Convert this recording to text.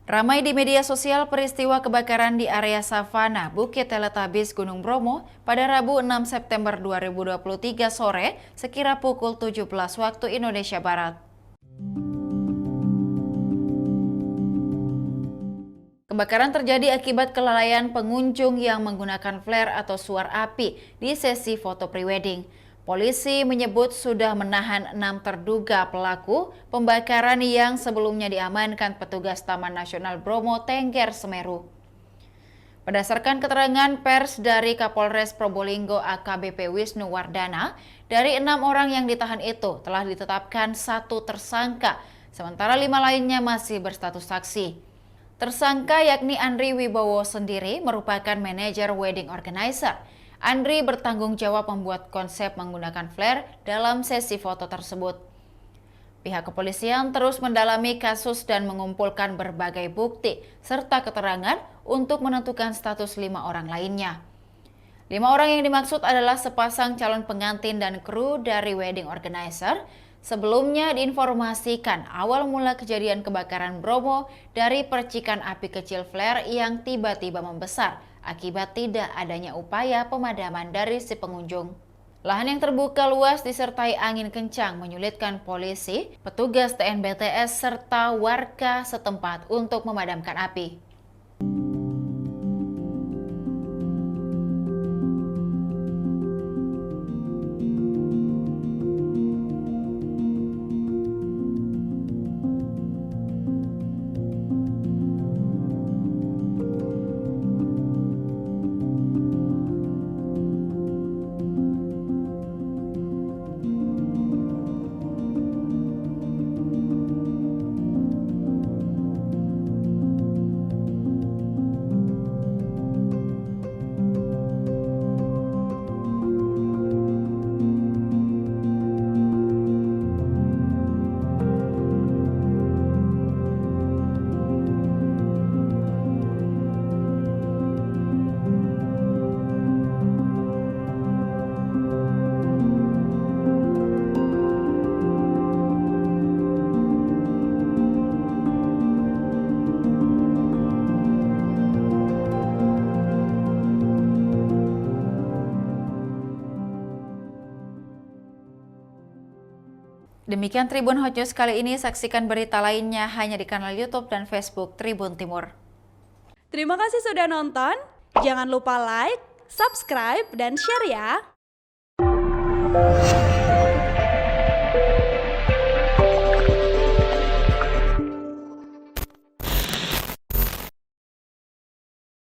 Ramai di media sosial peristiwa kebakaran di area savana Bukit Teletabis Gunung Bromo pada Rabu 6 September 2023 sore sekira pukul 17 waktu Indonesia Barat. Kebakaran terjadi akibat kelalaian pengunjung yang menggunakan flare atau suar api di sesi foto prewedding. Polisi menyebut sudah menahan 6 terduga pelaku pembakaran yang sebelumnya diamankan petugas Taman Nasional Bromo Tengger Semeru. Berdasarkan keterangan pers dari Kapolres Probolinggo AKBP Wisnu Wardana, dari 6 orang yang ditahan itu telah ditetapkan 1 tersangka, sementara 5 lainnya masih berstatus saksi. Tersangka yakni Andri Wibowo sendiri merupakan manajer wedding organizer. Andri bertanggung jawab membuat konsep menggunakan flare dalam sesi foto tersebut. Pihak kepolisian terus mendalami kasus dan mengumpulkan berbagai bukti serta keterangan untuk menentukan status 5 orang lainnya. 5 orang yang dimaksud adalah sepasang calon pengantin dan kru dari wedding organizer. Sebelumnya diinformasikan awal mula kejadian kebakaran Bromo dari percikan api kecil flare yang tiba-tiba membesar akibat tidak adanya upaya pemadaman dari si pengunjung. Lahan yang terbuka luas disertai angin kencang menyulitkan polisi, petugas TNBTS serta warga setempat untuk memadamkan api. Demikian Tribun Hot News kali ini, saksikan berita lainnya hanya di kanal YouTube dan Facebook Tribun Timur. Terima kasih sudah nonton, jangan lupa like, subscribe, dan share ya!